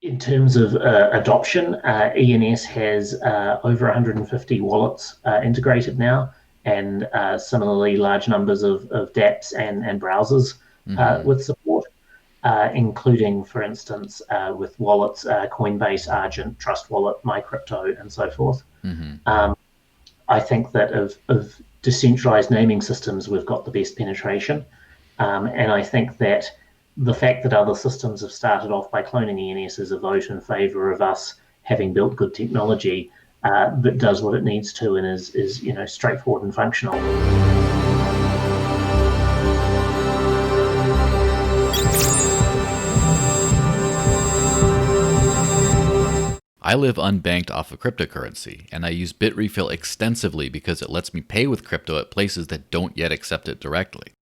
In terms of adoption, ENS has over 150 wallets integrated now, and similarly large numbers of dApps and browsers Mm-hmm. with support, including, for instance, with wallets, Coinbase, Argent, Trust Wallet, MyCrypto, and so forth. Mm-hmm. Um, I think that of decentralized naming systems, we've got the best penetration. And I think that the fact that other systems have started off by cloning ENS is a vote in favor of us having built good technology that does what it needs to and is straightforward and functional. I live unbanked off of cryptocurrency, and I use Bitrefill extensively because it lets me pay with crypto at places that don't yet accept it directly.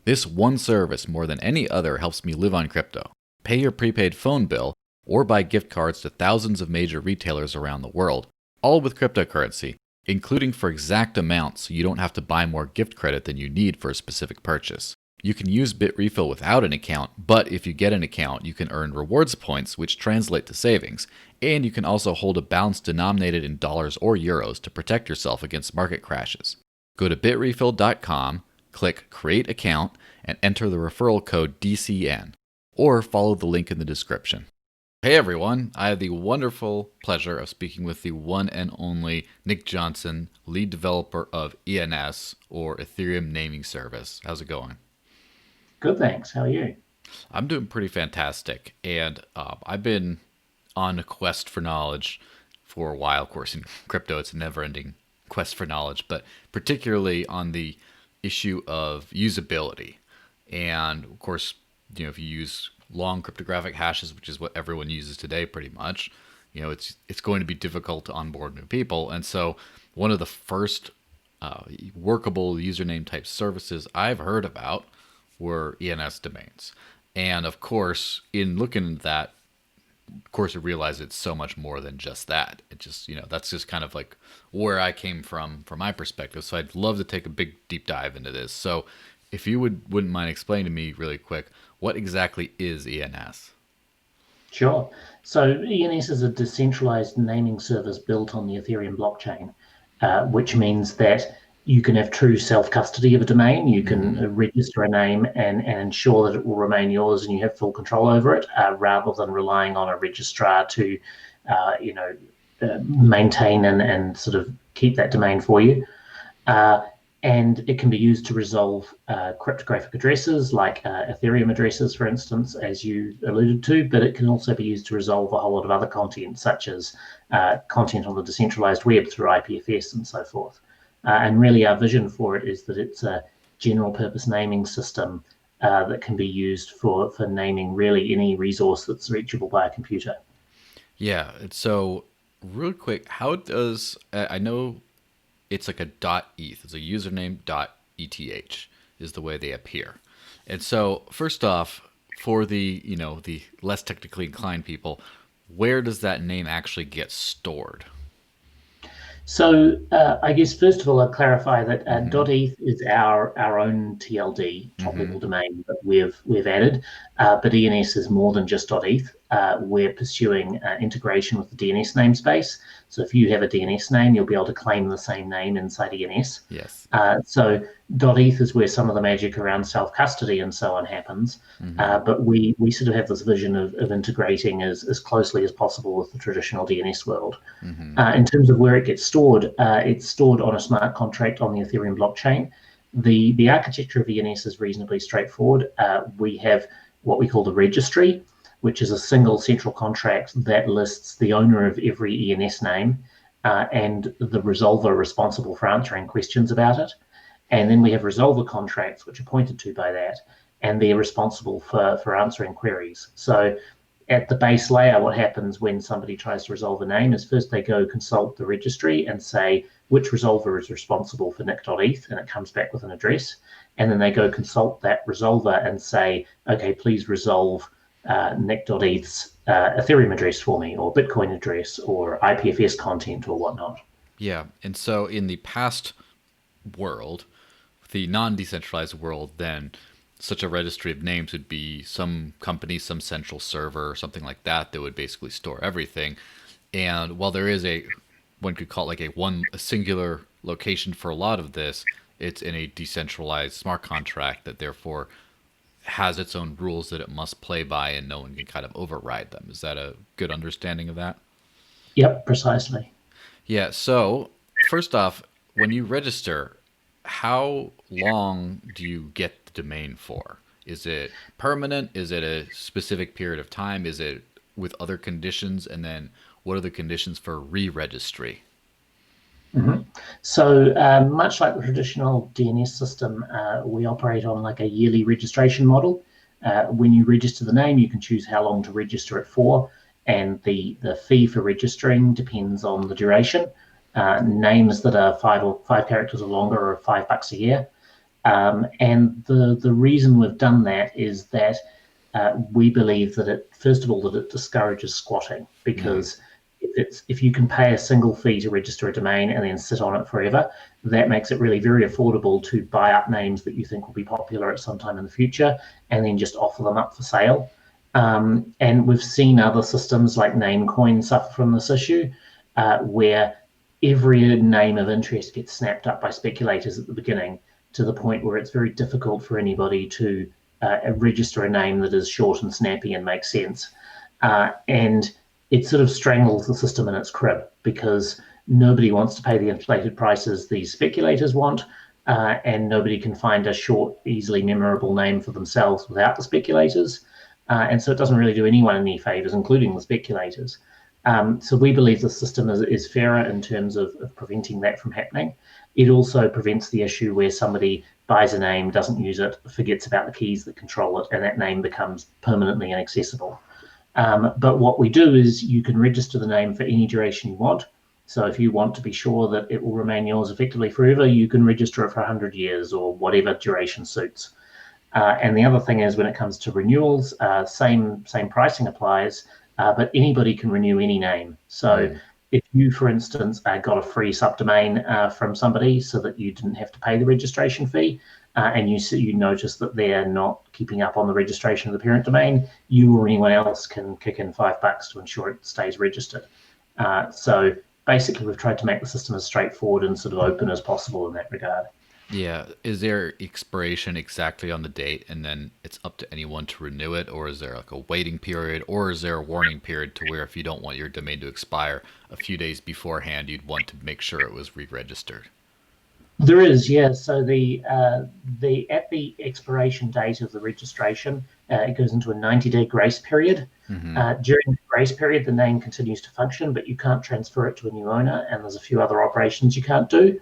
This one service, more than any other, helps me live on crypto, pay your prepaid phone bill, or buy gift cards to thousands of major retailers around the world, all with cryptocurrency, including for exact amounts so you don't have to buy more gift credit than you need for a specific purchase. You can use Bitrefill without an account, but if you get an account, you can earn rewards points, which translate to savings, and you can also hold a balance denominated in dollars or euros to protect yourself against market crashes. Go to bitrefill.com, click Create Account, and enter the referral code DCN, or follow the link in the description. Hey everyone, I have the wonderful pleasure of speaking with the one and only Nick Johnson, lead developer of ENS, or Ethereum Naming Service. How's it going? Good, thanks. How are you? I'm doing pretty fantastic, and I've been on a quest for knowledge for a while. Of course, in crypto, it's a never-ending quest for knowledge, but particularly on the issue of usability. And of course, if you use long cryptographic hashes, which is what everyone uses today, pretty much, it's going to be difficult to onboard new people. And so, one of the first workable username type services I've heard about were ENS domains. And of course, in looking at that, of course, I realized it's so much more than just that. It just, that's just kind of like where I came from my perspective. So I'd love to take a big deep dive into this. So if you wouldn't mind explaining to me really quick, what exactly is ENS? Sure. So ENS is a decentralized naming service built on the Ethereum blockchain, which means that you can have true self-custody of a domain. You can Mm-hmm. register a name and ensure that it will remain yours and you have full control over it, rather than relying on a registrar to, maintain and sort of keep that domain for you. Uh, and it can be used to resolve cryptographic addresses like Ethereum addresses, for instance, as you alluded to, but it can also be used to resolve a whole lot of other content, such as content on the decentralized web through IPFS and so forth. And really our vision for it is that it's a general purpose naming system that can be used for naming really any resource that's reachable by a computer. Yeah. And so, real quick, how does I know it's like a .eth. It's a username .eth is the way they appear. And so, first off, for the less technically inclined people, where does that name actually get stored? So I guess first of all, I'll clarify that Mm-hmm. .eth is our own TLD, top Mm-hmm. level domain that we've added, but ENS is more than just .eth. We're pursuing integration with the DNS namespace. So if you have a DNS name, you'll be able to claim the same name inside ENS. Yes. So .eth is where some of the magic around self-custody and so on happens. Mm-hmm. But we sort of have this vision of integrating as closely as possible with the traditional DNS world. Mm-hmm. In terms of where it gets stored, it's stored on a smart contract on the Ethereum blockchain. The architecture of ENS is reasonably straightforward. We have what we call the registry, which is a single central contract that lists the owner of every ENS name and the resolver responsible for answering questions about it. And then we have resolver contracts, which are pointed to by that, and they're responsible for answering queries. So at the base layer, what happens when somebody tries to resolve a name is first they go consult the registry and say which resolver is responsible for nick.eth, and it comes back with an address. And then they go consult that resolver and say, okay, please resolve nick.eth's Ethereum address for me, or Bitcoin address, or IPFS content, or whatnot. Yeah. And so, in the past world, the non-decentralized world, then such a registry of names would be some company, some central server, or something like that that would basically store everything. And while there is one could call it like a singular location for a lot of this, it's in a decentralized smart contract that therefore has its own rules that it must play by, and no one can kind of override them. Is that a good understanding of that? Yep, precisely. Yeah. So first off, when you register, how long do you get the domain for? Is it permanent? Is it a specific period of time? Is it with other conditions? And then what are the conditions for re-registry? Mm-hmm. So much like the traditional DNS system, we operate on like a yearly registration model. When you register the name, you can choose how long to register it for, and the fee for registering depends on the duration. Names that are five characters or longer are $5 a year. And the reason we've done that is that we believe that first of all, that it discourages squatting, because if you can pay a single fee to register a domain and then sit on it forever, that makes it really very affordable to buy up names that you think will be popular at some time in the future and then just offer them up for sale. And we've seen other systems like Namecoin suffer from this issue, where every name of interest gets snapped up by speculators at the beginning, to the point where it's very difficult for anybody to register a name that is short and snappy and makes sense. And it sort of strangles the system in its crib, because nobody wants to pay the inflated prices these speculators want, and nobody can find a short, easily memorable name for themselves without the speculators. And so it doesn't really do anyone any favors, including the speculators. So we believe the system is fairer in terms of preventing that from happening. It also prevents the issue where somebody buys a name, doesn't use it, forgets about the keys that control it, and that name becomes permanently inaccessible. But what we do is you can register the name for any duration you want. So if you want to be sure that it will remain yours effectively forever, you can register it for 100 years or whatever duration suits. And the other thing is, when it comes to renewals, same pricing applies, but anybody can renew any name. So if you, for instance, got a free subdomain from somebody so that you didn't have to pay the registration fee, and you notice that they're not keeping up on the registration of the parent domain, you or anyone else can kick in $5 to ensure it stays registered. So basically, we've tried to make the system as straightforward and sort of open as possible in that regard. Yeah. Is there expiration exactly on the date and then it's up to anyone to renew it? Or is there like a waiting period? Or is there a warning period to where if you don't want your domain to expire a few days beforehand, you'd want to make sure it was re-registered? There is, yeah. So the at the expiration date of the registration, it goes into a 90-day grace period. During the grace period, the name continues to function, but you can't transfer it to a new owner, and there's a few other operations you can't do.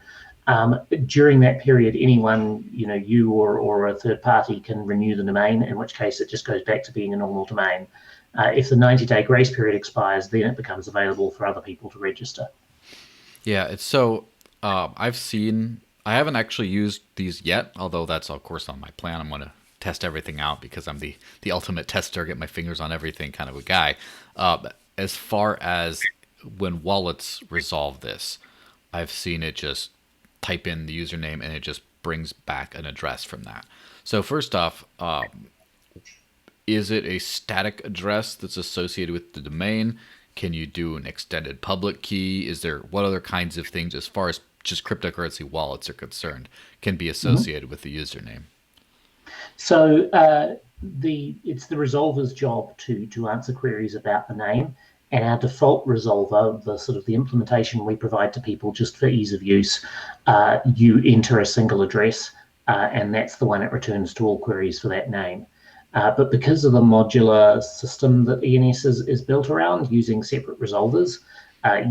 During that period, anyone, you or a third party can renew the domain, in which case it just goes back to being a normal domain. If the 90-day grace period expires, then it becomes available for other people to register. Yeah, it's so I haven't actually used these yet, although that's of course on my plan. I'm going to test everything out because I'm the ultimate tester, get my fingers on everything kind of a guy. As far as when wallets resolve this, I've seen it just type in the username and it just brings back an address from that. So first off, is it a static address that's associated with the domain? Can you do an extended public key? What other kinds of things, as far as just cryptocurrency wallets are concerned, can be associated with the username? So it's the resolver's job to answer queries about the name, and our default resolver, the implementation we provide to people just for ease of use, you enter a single address, and that's the one it returns to all queries for that name. But because of the modular system that ENS is built around, using separate resolvers,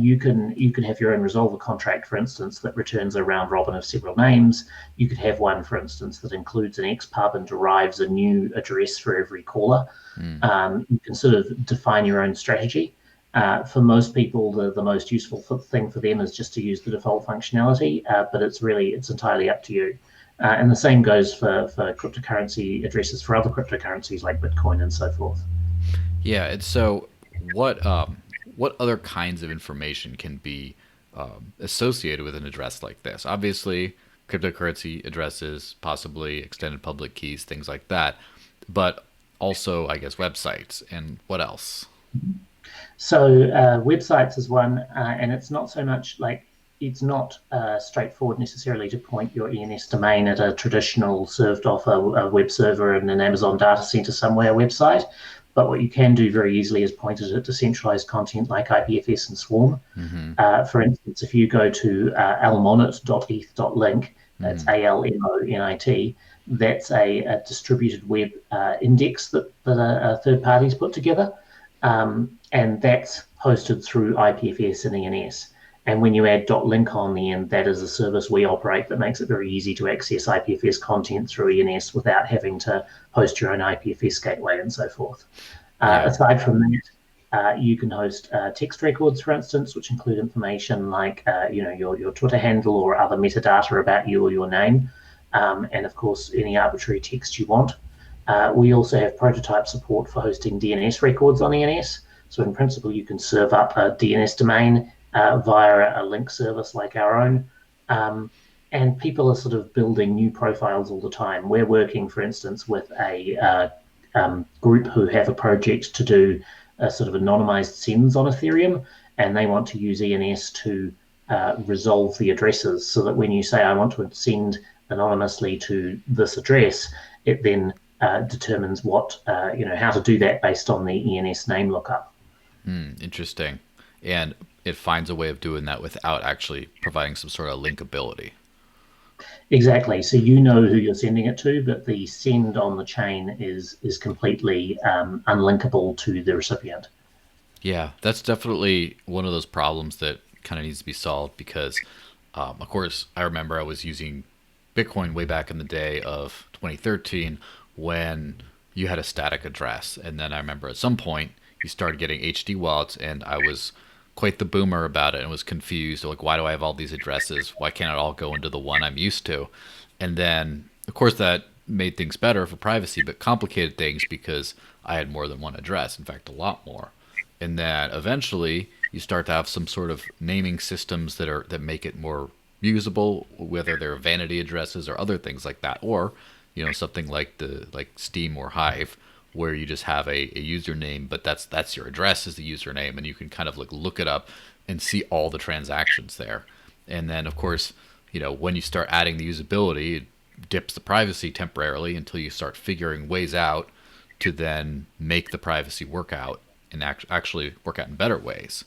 you can have your own resolver contract, for instance, that returns a round robin of several names. You could have one, for instance, that includes an XPub and derives a new address for every caller. You can sort of define your own strategy. For most people, the most useful thing for them is just to use the default functionality, but it's entirely up to you. And the same goes for cryptocurrency addresses for other cryptocurrencies like Bitcoin and so forth. Yeah, and so what other kinds of information can be associated with an address like this? Obviously, cryptocurrency addresses, possibly extended public keys, things like that. But also, I guess, websites. And what else? So websites is one, and it's not so much like it's not straightforward necessarily to point your ENS domain at a traditional served off a web server in an Amazon data center somewhere website. But what you can do very easily is point it at decentralized content like IPFS and Swarm. For instance, if you go to almonit.eth.link, that's ALMONIT, that's a distributed web index that third parties put together. And that's hosted through IPFS and ENS. And when you add .link on the end, that is a service we operate that makes it very easy to access IPFS content through ENS without having to host your own IPFS gateway and so forth. Aside from that, you can host text records, for instance, which include information like your Twitter handle or other metadata about you or your name, and of course any arbitrary text you want. We also have prototype support for hosting DNS records on ENS. So in principle, you can serve up a DNS domain via a link service like our own. And people are sort of building new profiles all the time. We're working, for instance, with a group who have a project to do a sort of anonymized sends on Ethereum, and they want to use ENS to resolve the addresses so that when you say, I want to send anonymously to this address, it then determines how to do that based on the ENS name lookup. Interesting. And it finds a way of doing that without actually providing some sort of linkability. Exactly. So you know who you're sending it to, but the send on the chain is completely unlinkable to the recipient. Yeah, that's definitely one of those problems that kind of needs to be solved because, of course, I remember I was using Bitcoin way back in the day of 2013 when you had a static address. And then I remember at some point you started getting HD wallets, and I was quite the boomer about it and was confused. Like, why do I have all these addresses? Why can't it all go into the one I'm used to? And then, of course, that made things better for privacy, but complicated things because I had more than one address. In fact, a lot more. And then eventually you start to have some sort of naming systems that make it more usable, whether they're vanity addresses or other things like that, or something like Steam or Hive, where you just have a username, but that's your address is the username, and you can kind of look it up and see all the transactions there. And then, of course, when you start adding the usability, it dips the privacy temporarily until you start figuring ways out to then make the privacy work out and actually work out in better ways.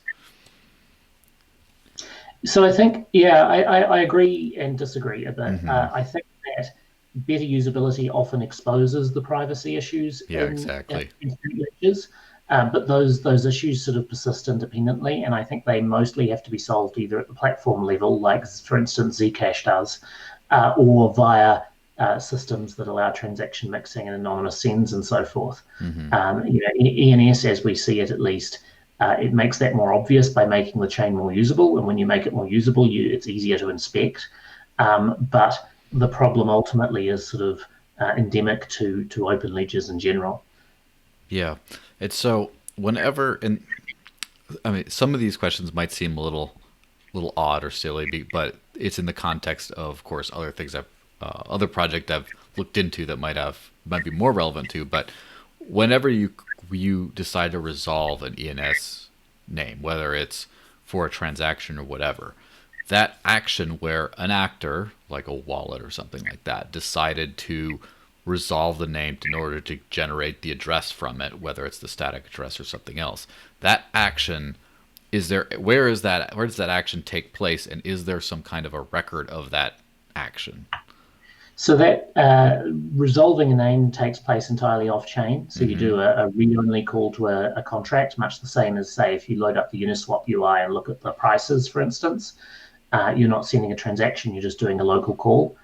So I think, I agree and disagree a bit. I think that better usability often exposes the privacy issues exactly. in ledgers, but those issues sort of persist independently, and I think they mostly have to be solved either at the platform level, like for instance Zcash does, or via systems that allow transaction mixing and anonymous sends and so forth. ENS, as we see it at least, it makes that more obvious by making the chain more usable, and when you make it more usable, it's easier to inspect. But the problem ultimately is sort of endemic to open ledgers in general. Yeah, it's so whenever, and I mean, some of these questions might seem a little odd or silly, but it's in the context of course, other things other project I've looked into that might be more relevant to. But whenever you decide to resolve an ENS name, whether it's for a transaction or whatever, that action where an actor, like a wallet or something like that, decided to resolve the name in order to generate the address from it, whether it's the static address or something else, that action, where does that action take place, and is there some kind of a record of that action? So that resolving a name takes place entirely off-chain. So you do a read-only call to a contract, much the same as, say, if you load up the Uniswap UI and look at the prices, for instance. You're not sending a transaction, you're just doing a local call.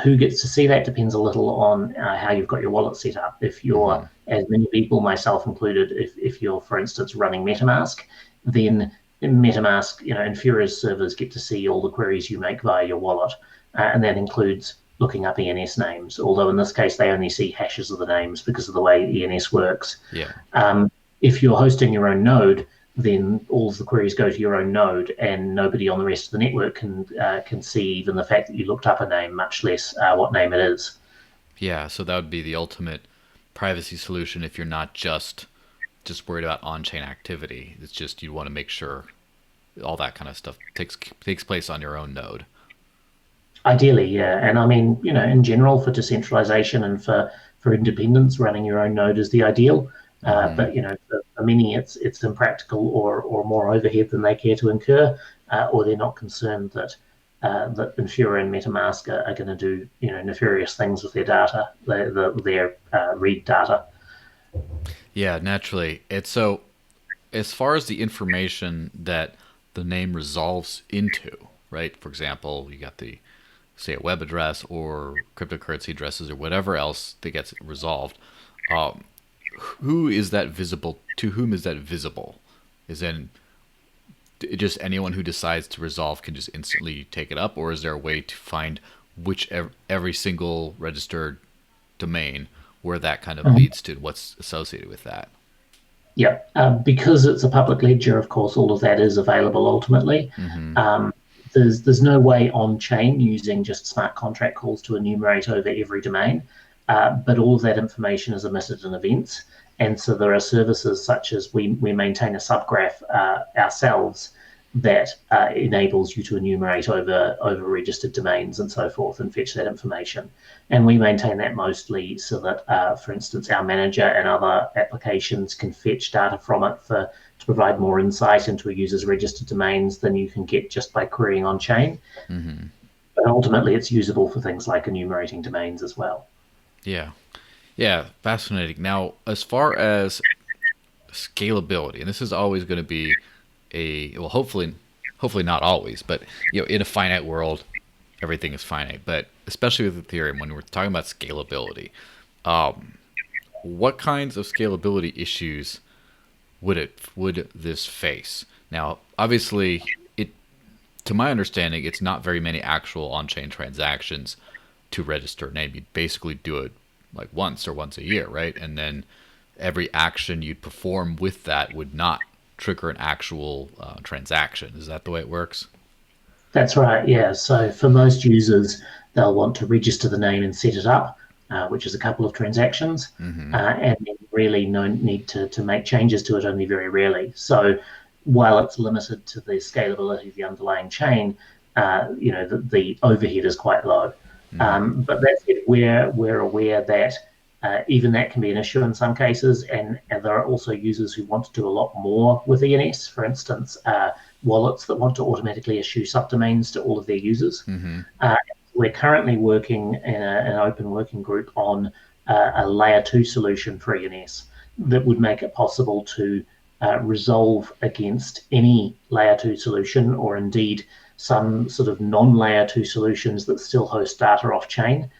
Who gets to see that depends a little on how you've got your wallet set up. If you're, as many people, myself included, if you're, for instance, running MetaMask, then in MetaMask, Infura's servers get to see all the queries you make via your wallet. And that includes looking up ENS names, although in this case, they only see hashes of the names because of the way ENS works. Yeah. If you're hosting your own node, then all of the queries go to your own node, and nobody on the rest of the network can see even the fact that you looked up a name, much less what name it is. Yeah, so that would be the ultimate privacy solution if you're not just worried about on-chain activity. It's just you want to make sure all that kind of stuff takes place on your own node. Ideally, yeah. And I mean, in general, for decentralization and for independence, running your own node is the ideal. But for many, it's impractical or more overhead than they care to incur, or they're not concerned that Infura and MetaMask are going to do nefarious things with their data, their read data. Yeah, naturally. It's so as far as the information that the name resolves into, right? For example, you got the say a web address or cryptocurrency addresses or whatever else that gets resolved. Um, who is that visible to? Whom is that visible? Is then just anyone who decides to resolve can just instantly take it up, or is there a way to find which every single registered domain where that kind of leads to, what's associated with that? Yeah, because it's a public ledger, of course, all of that is available ultimately. Mm-hmm. There's no way on chain using just smart contract calls to enumerate over every domain, but all of that information is emitted in events. And so there are services such as we maintain a subgraph ourselves that enables you to enumerate over registered domains and so forth and fetch that information. And we maintain that mostly so that, for instance, our manager and other applications can fetch data from it to provide more insight into a user's registered domains than you can get just by querying on chain. Mm-hmm. But ultimately, it's usable for things like enumerating domains as well. Yeah. Yeah, fascinating. Now, as far as scalability, and this is always going to be well, hopefully not always, but in a finite world, everything is finite. But especially with Ethereum, when we're talking about scalability, what kinds of scalability issues would this face? Now, obviously, to my understanding, it's not very many actual on-chain transactions to register a name. You basically do it like once or once a year, right? And then every action you'd perform with that would not trigger an actual transaction. Is that the way it works? That's right, yeah. So for most users, they'll want to register the name and set it up, which is a couple of transactions, Mm-hmm. and then really no need to make changes to it only very rarely. So while it's limited to the scalability of the underlying chain, the overhead is quite low. Mm-hmm. But that's it. We're aware that even that can be an issue in some cases, and there are also users who want to do a lot more with ENS. For instance, wallets that want to automatically issue subdomains to all of their users. Mm-hmm. We're currently working in an open working group on a layer 2 solution for ENS that would make it possible to resolve against any layer 2 solution, or indeed some sort of non-layer 2 solutions that still host data off-chain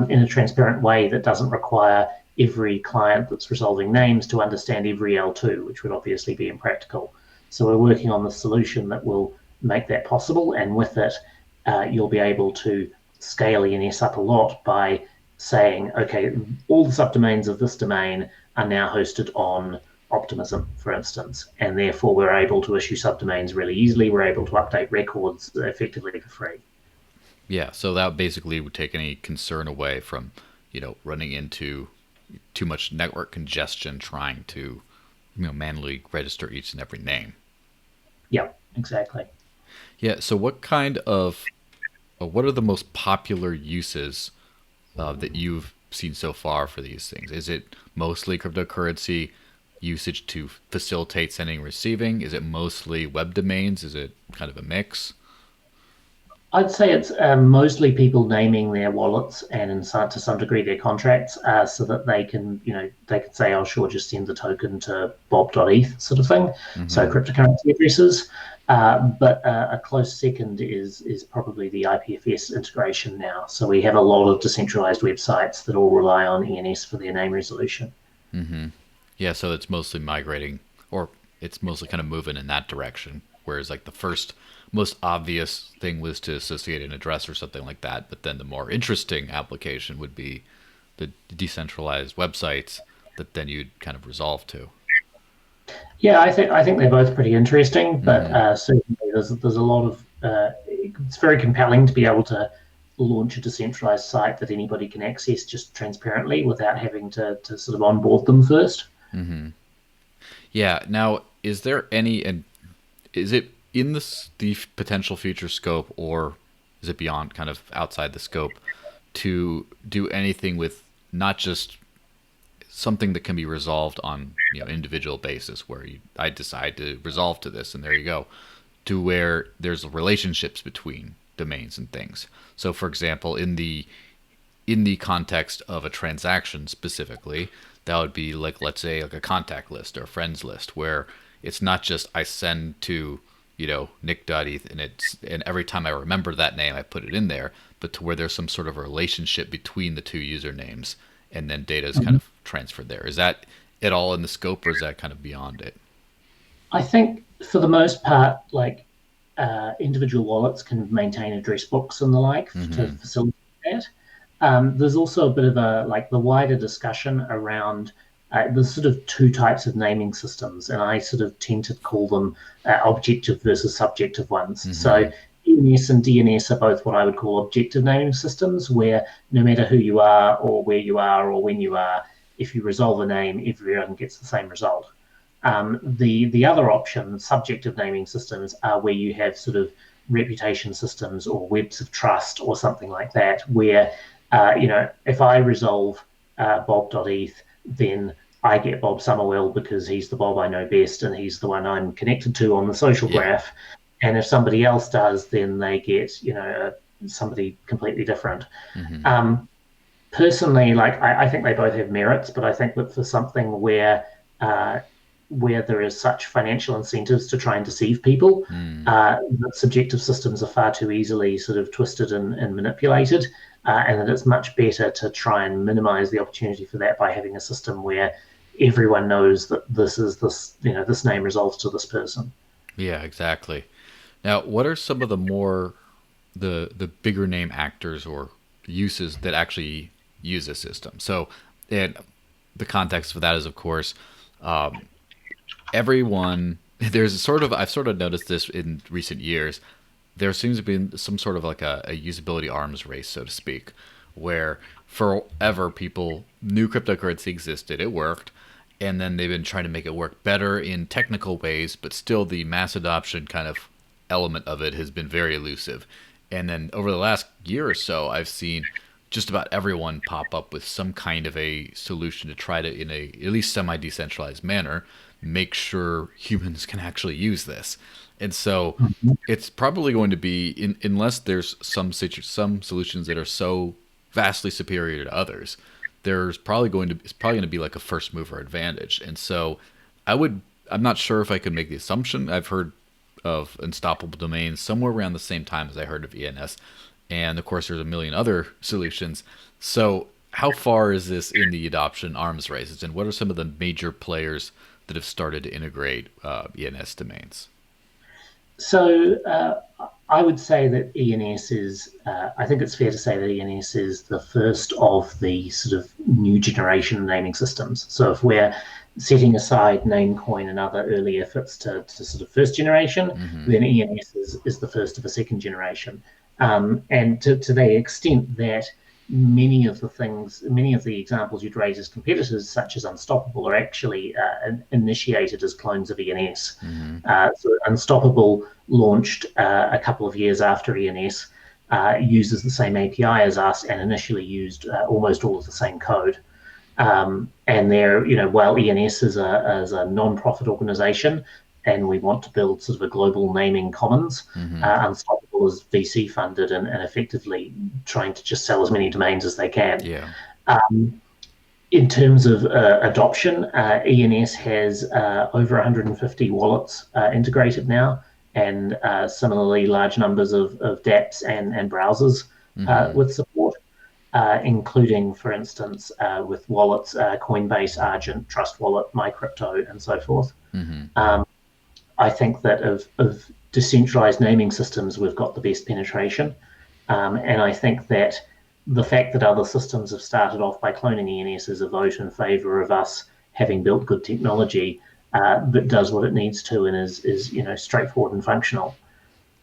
in a transparent way that doesn't require every client that's resolving names to understand every L2, which would obviously be impractical. So we're working on the solution that will make that possible, and with it, you'll be able to scale ENS up a lot by saying, okay, all the subdomains of this domain are now hosted on Optimism, for instance, and therefore we're able to issue subdomains really easily. We're able to update records effectively for free. Yeah, so that basically would take any concern away from, running into too much network congestion trying to, manually register each and every name. Yeah, exactly. Yeah, so what are the most popular uses that you've seen so far for these things? Is it mostly cryptocurrency usage to facilitate sending and receiving? Is it mostly web domains? Is it kind of a mix? I'd say it's mostly people naming their wallets and to some degree their contracts, so that they can say, "Oh, sure, just send the token to bob.eth," sort of thing. So Mm-hmm. cryptocurrency addresses. But a close second is probably the IPFS integration now. So we have a lot of decentralized websites that all rely on ENS for their name resolution. Mm-hmm. Yeah, so it's mostly migrating, or it's mostly kind of moving in that direction. Whereas, like, the first most obvious thing was to associate an address or something like that, but then the more interesting application would be the decentralized websites that then you'd kind of resolve to. Yeah, I think they're both pretty interesting, but Hmm. certainly there's a lot of it's very compelling to be able to launch a decentralized site that anybody can access just transparently without having to sort of onboard them first. Hmm. Yeah. Now, is there any, and is it in the potential future scope, or is it beyond, kind of outside the scope, to do anything with not just something that can be resolved on individual basis, where I decide to resolve to this and there you go, to where there's relationships between domains and things. So, for example, in the context of a transaction specifically, that would be like, let's say, like a contact list or a friends list, where it's not just I send to nick.eth and every time I remember that name I put it in there, but to where there's some sort of relationship between the two usernames, and then data is kind Mhm. of transferred there. Is that at all in the scope, or is that kind of beyond it? I think for the most part, like individual wallets can maintain address books and the like to Hmm. facilitate that. There's also a bit of a like the wider discussion around there's sort of two types of naming systems, and I sort of tend to call them objective versus subjective ones. So Hmm. ENS and DNS are both what I would call objective naming systems, where no matter who you are or where you are or when you are, if you resolve a name, everyone gets the same result. The other option, subjective naming systems, are where you have sort of reputation systems or webs of trust or something like that, where if I resolve Bob.eth, then I get Bob Summerwell because he's the Bob I know best and he's the one I'm connected to on the social Yeah. graph. And if somebody else does, then they get somebody completely different. Hmm. Um, Personally, like I think they both have merits, but I think that for something uh, where there is such financial incentives to try and deceive people, Mm. that subjective systems are far too easily sort of twisted and manipulated, and that it's much better to try and minimize the opportunity for that by having a system where everyone knows that this name resolves to this person. Yeah, exactly. Now, what are some of the more the bigger name actors or uses that actually use this system? So, and the context for that is, of course, um, everyone. There's sort of I've sort of noticed this in recent years. There seems to be some sort of like a usability arms race, so to speak, where forever people knew cryptocurrency existed, it worked, and then they've been trying to make it work better in technical ways, but still the mass adoption kind of element of it has been very elusive. And then over the last year or so, I've seen just about everyone pop up with some kind of a solution to try to, in a at least semi decentralized manner, make sure humans can actually use this. And so Mhm. it's probably going to be, unless there's some solutions that are so vastly superior to others, it's probably going to be like a first mover advantage. And so I'm not sure if I could make the assumption. I've heard of unstoppable domains somewhere around the same time as I heard of ENS, and of course there's a million other solutions. So how far is this in the adoption arms races, and what are some of the major players that have started to integrate ENS domains? So I would say that I think it's fair to say that ENS is the first of the sort of new generation naming systems. So if we're setting aside Namecoin and other early efforts to sort of first generation, Hmm. then ENS is the first of a second generation. And to the extent that many of the examples you'd raise as competitors, such as Unstoppable, are actually initiated as clones of ENS. Hmm. So Unstoppable launched a couple of years after ENS, uses the same API as us, and initially used almost all of the same code. And they're, while ENS is a non-profit organization, and we want to build sort of a global naming commons, Hmm. Unstoppable is VC funded and effectively trying to just sell as many domains as they can. Yeah. Um, in terms of adoption, ENS has over 150 wallets integrated now, and similarly large numbers of dApps and browsers Hmm. with support, including, for instance, with wallets, Coinbase, Argent, Trust Wallet, MyCrypto, and so forth. Hmm. Um, I think that of decentralized naming systems, we've got the best penetration. And I think that the fact that other systems have started off by cloning ENS is a vote in favor of us having built good technology that does what it needs to and is straightforward and functional.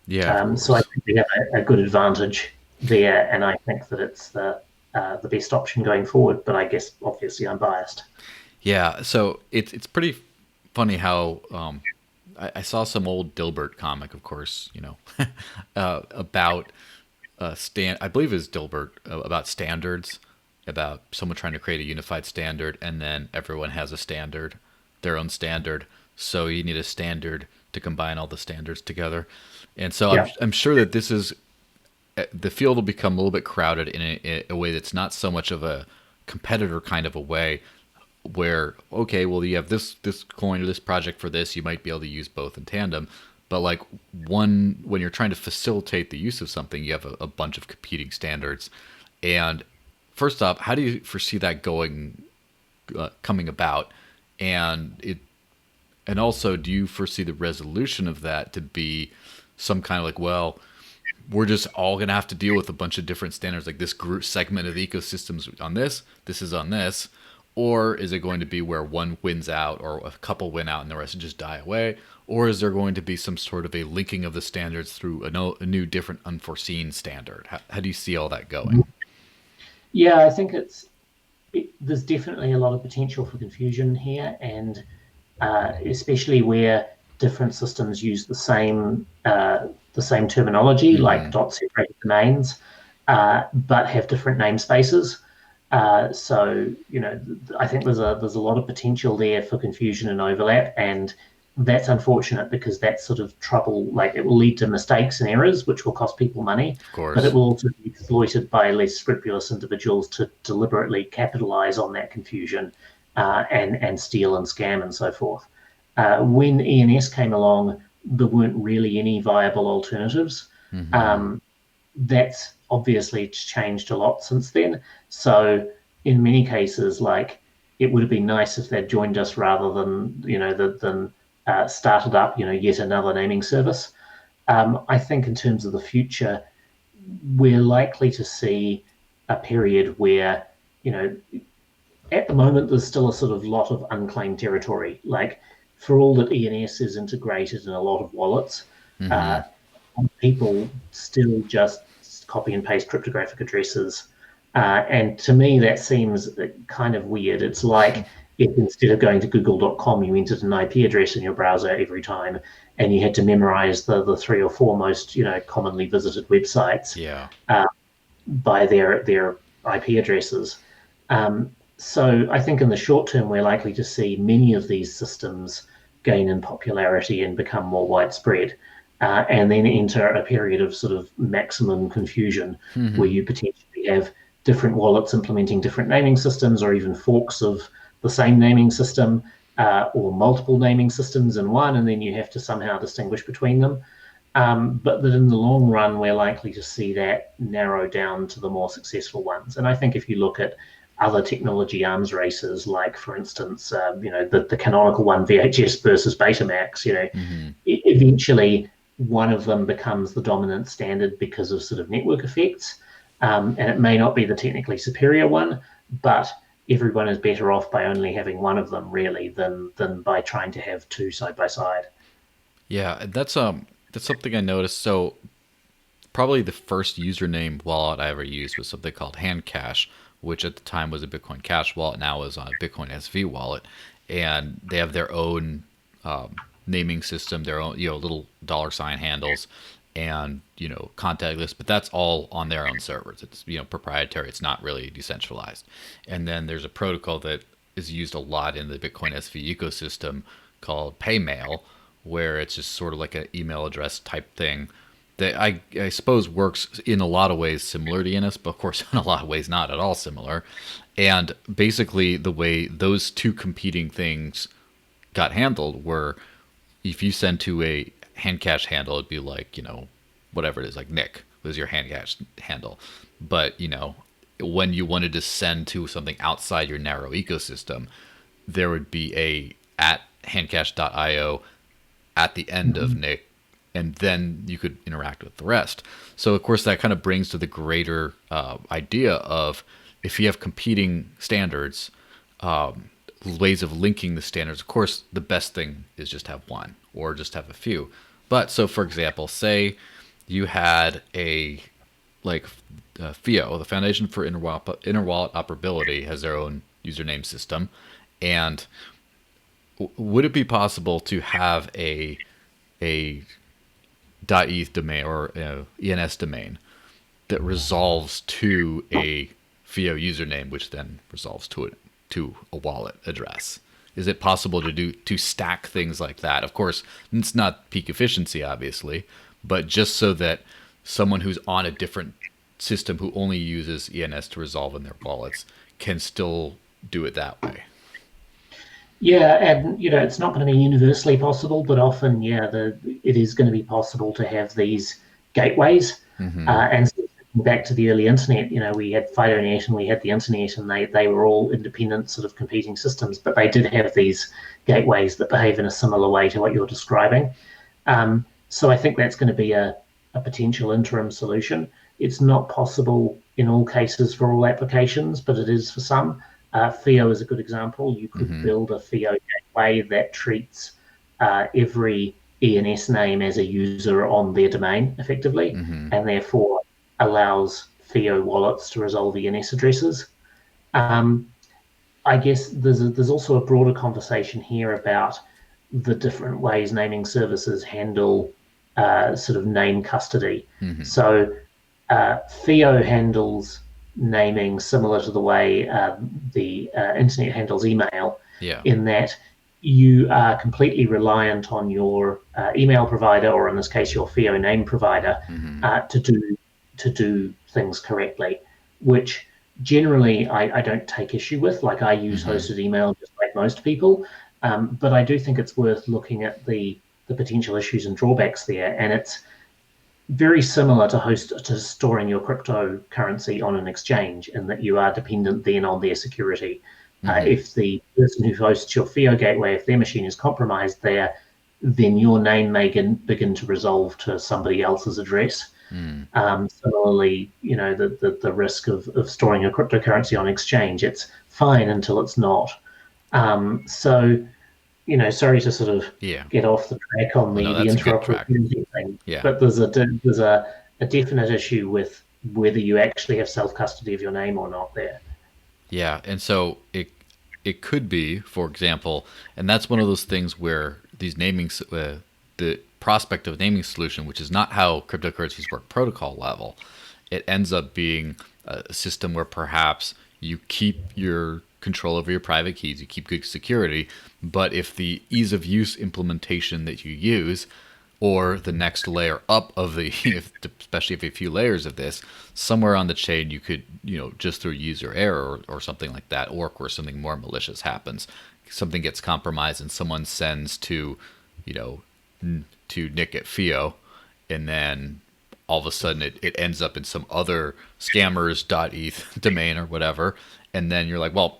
Yeah, of So I course. think we have a good advantage there, and I think that it's the best option going forward. But I guess obviously I'm biased. Yeah, so it's pretty funny how I saw some old Dilbert comic, of course, about I believe it was Dilbert, about standards, about someone trying to create a unified standard, and then everyone has a standard, their own standard. So you need a standard to combine all the standards together. And so Yeah. I'm sure that this is the field will become a little bit crowded in a way that's not so much of a competitor kind of a way, where okay, well, you have this coin or this project for this, you might be able to use both in tandem. But like when you're trying to facilitate the use of something, you have a bunch of competing standards. And first off, how do you foresee that coming about? And also, do you foresee the resolution of that to be some kind of like, well, we're just all going to have to deal with a bunch of different standards, like this group segment of the ecosystems on this is on this? Or is it going to be where one wins out or a couple win out and the rest just die away? Or is there going to be some sort of a linking of the standards through a new, different, unforeseen standard? How do you see all that going? Yeah, I think there's definitely a lot of potential for confusion here, and especially where different systems use the same terminology, like dot-separated domains, but have different namespaces. So I think there's a lot of potential there for confusion and overlap, and that's unfortunate because that's sort of trouble. Like, it will lead to mistakes and errors, which will cost people money, Of course. but it will also be exploited by less scrupulous individuals to deliberately capitalize on that confusion and steal and scam and so forth. When ENS came along, there weren't really any viable alternatives. That's obviously changed a lot since then. So in many cases, like, it would have been nice if they'd joined us rather than started up yet another naming service. I think in terms of the future, we're likely to see a period where at the moment there's still a sort of lot of unclaimed territory. Like, for all that ENS is integrated in a lot of wallets, people still just copy and paste cryptographic addresses. And to me, that seems kind of weird. It's like if instead of going to google.com, you entered an IP address in your browser every time, and you had to memorize the 3 or 4 most commonly visited websites by their IP addresses. So I think in the short term, we're likely to see many of these systems gain in popularity and become more widespread, and then enter a period of sort of maximum confusion where you potentially have different wallets implementing different naming systems, or even forks of the same naming system, or multiple naming systems in one, and then you have to somehow distinguish between them. But that in the long run, we're likely to see that narrow down to the more successful ones. And I think if you look at other technology arms races, like, for instance, the canonical one, VHS versus Betamax, eventually one of them becomes the dominant standard because of sort of network effects. And it may not be the technically superior one, but everyone is better off by only having one of them, really, than by trying to have two side by side. Yeah, that's something I noticed. So probably the first username wallet I ever used was something called Handcash, which at the time was a Bitcoin Cash wallet, now is on a Bitcoin SV wallet, and they have their own naming system, their own little $ handles, and contact list, but that's all on their own servers. It's proprietary. It's not really decentralized. And then there's a protocol that is used a lot in the Bitcoin SV ecosystem called Paymail, where it's just sort of like an email address type thing that I suppose works in a lot of ways similar to ENS, but of course in a lot of ways not at all similar. And basically the way those two competing things got handled were, if you send to a Handcash handle, it'd be like, whatever it is, like Nick was your Handcash handle. But, when you wanted to send to something outside your narrow ecosystem, there would be a @handcash.io at the end of Nick, and then you could interact with the rest. So, of course, that kind of brings to the greater idea of, if you have competing standards, ways of linking the standards. Of course, the best thing is just have one or just have a few. But so, for example, say you had a FIO, the Foundation for Inter-Wallet Operability, has their own username system, and would it be possible to have a .eth domain or ENS domain that resolves to a FIO username, which then resolves to a wallet address? Is it possible to stack things like that? Of course, it's not peak efficiency, obviously, but just so that someone who's on a different system who only uses ENS to resolve in their wallets can still do it that way. Yeah, and it's not going to be universally possible, but often, it is going to be possible to have these gateways. And so back to the early internet, we had FidoNet and we had the internet, and they were all independent sort of competing systems, but they did have these gateways that behave in a similar way to what you're describing. So I think that's going to be a potential interim solution. It's not possible in all cases for all applications, but it is for some. FIO is a good example. You could build a FIO gateway that treats every ENS name as a user on their domain effectively, and therefore allows FIO wallets to resolve ENS addresses. I guess there's also a broader conversation here about the different ways naming services handle sort of name custody. So FIO handles naming similar to the way the internet handles email, in that you are completely reliant on your email provider, or in this case your FIO name provider, to do things correctly, which generally I don't take issue with. Like, I use hosted email just like most people, but I do think it's worth looking at the potential issues and drawbacks there, and it's very similar to storing your cryptocurrency on an exchange, in that you are dependent then on their security. If the person who hosts your FIO gateway, if their machine is compromised there, then your name may begin to resolve to somebody else's address. Similarly, the risk of storing your cryptocurrency on exchange, it's fine until it's not. So, sorry to sort of get off the track on the interoperability thing, but there's a definite issue with whether you actually have self-custody of your name or not there. Yeah, and so it could be, for example, and that's one of those things where these namings, the prospect of a naming solution, which is not how cryptocurrencies work protocol level, it ends up being a system where perhaps you keep your control over your private keys, you keep good security, but if the ease of use implementation that you use, or the next layer up of the, especially if a few layers of this, somewhere on the chain you could, just through user error or something like that, or where something more malicious happens, something gets compromised and someone sends to Nick at FIO, and then all of a sudden it ends up in some other scammers.eth domain or whatever, and then you're like, well,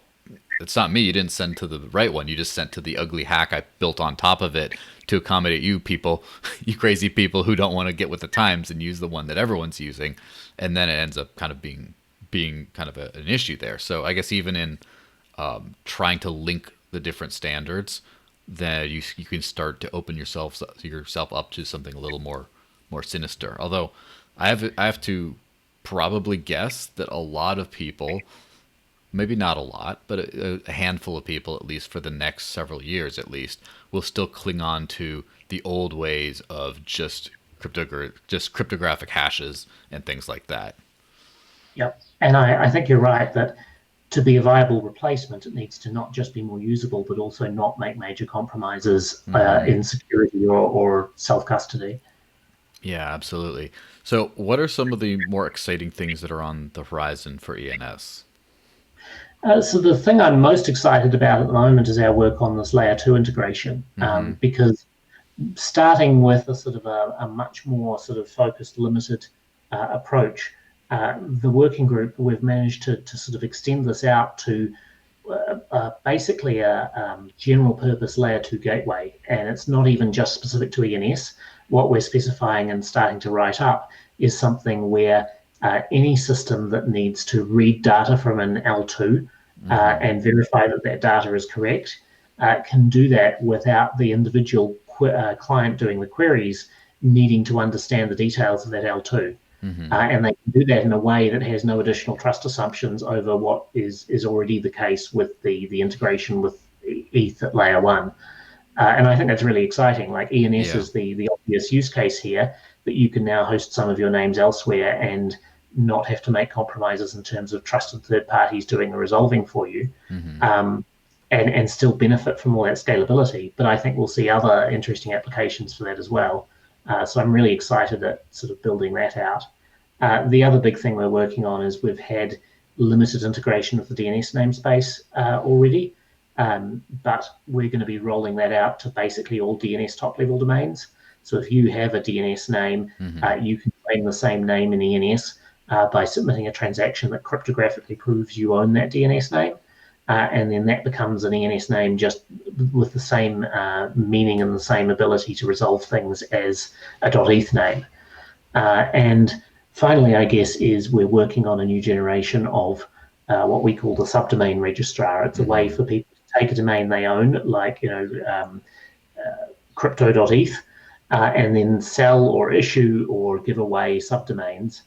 it's not me, you didn't send to the right one, you just sent to the ugly hack I built on top of it to accommodate you people, you crazy people who don't want to get with the times and use the one that everyone's using, and then it ends up kind of being kind of an issue there. So I guess even in trying to link the different standards, then you can start to open yourself up to something a little more sinister. Although I have to probably guess that a lot of people, maybe not a lot, but a handful of people, at least for the next several years at least, will still cling on to the old ways of just cryptographic hashes and things like that. Yep, and I think you're right that to be a viable replacement, it needs to not just be more usable, but also not make major compromises in security or self-custody. Yeah, absolutely. So what are some of the more exciting things that are on the horizon for ENS? So the thing I'm most excited about at the moment is our work on this layer 2 integration, because starting with a sort of a much more sort of focused, limited approach, the working group, we've managed to sort of extend this out to basically a general purpose layer 2 gateway. And it's not even just specific to ENS. What we're specifying and starting to write up is something where any system that needs to read data from an L2 and verify that that data is correct, can do that without the individual client doing the queries needing to understand the details of that L2. And they can do that in a way that has no additional trust assumptions over what is already the case with the integration with ETH at layer 1. And I think that's really exciting. Like ENS is the obvious use case here, that you can now host some of your names elsewhere and not have to make compromises in terms of trusted third parties doing the resolving for you, and still benefit from all that scalability. But I think we'll see other interesting applications for that as well. So I'm really excited at sort of building that out. The other big thing we're working on is we've had limited integration of the DNS namespace already, but we're going to be rolling that out to basically all DNS top-level domains. So if you have a DNS name, you can claim the same name in ENS by submitting a transaction that cryptographically proves you own that DNS name. And then that becomes an ENS name just with the same meaning and the same ability to resolve things as a .eth name. And finally, I guess, is we're working on a new generation of what we call the subdomain registrar. It's a way for people to take a domain they own, like crypto.eth, and then sell or issue or give away subdomains.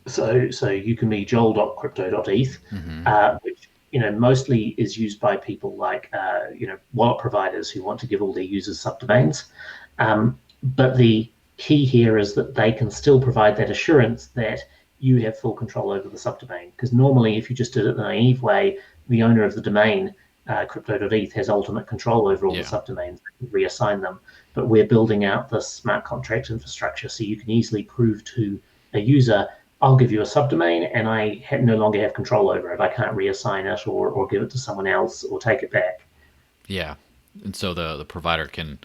So you can be joel.crypto.eth, which mostly is used by people like wallet providers who want to give all their users subdomains. But the key here is that they can still provide that assurance that you have full control over the subdomain. Because normally, if you just did it the naive way, the owner of the domain, crypto.eth, has ultimate control over all the subdomains, reassign them. But we're building out this smart contract infrastructure so you can easily prove to a user, I'll give you a subdomain and I no longer have control over it. I can't reassign it or give it to someone else or take it back. Yeah. And so the provider can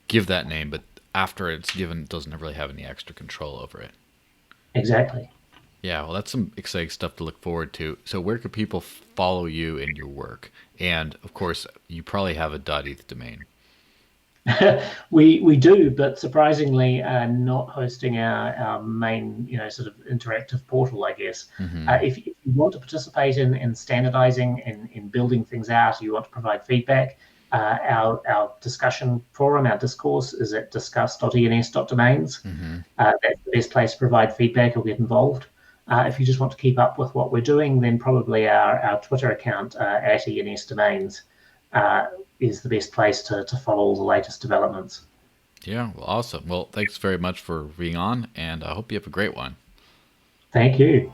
give that name, but after it's given, it doesn't really have any extra control over it. Exactly. Yeah, well, that's some exciting stuff to look forward to. So where can people follow you in your work? And, of course, you probably have a .eth domain. We do, but surprisingly, not hosting our main sort of interactive portal, I guess. If you want to participate in standardizing, in building things out, you want to provide feedback, our discussion forum, our discourse is at discuss.ens.domains. That's the best place to provide feedback or get involved. If you just want to keep up with what we're doing, then probably our Twitter account at ENS Domains is the best place to follow all the latest developments. Yeah, well, awesome. Well, thanks very much for being on, and I hope you have a great one. Thank you.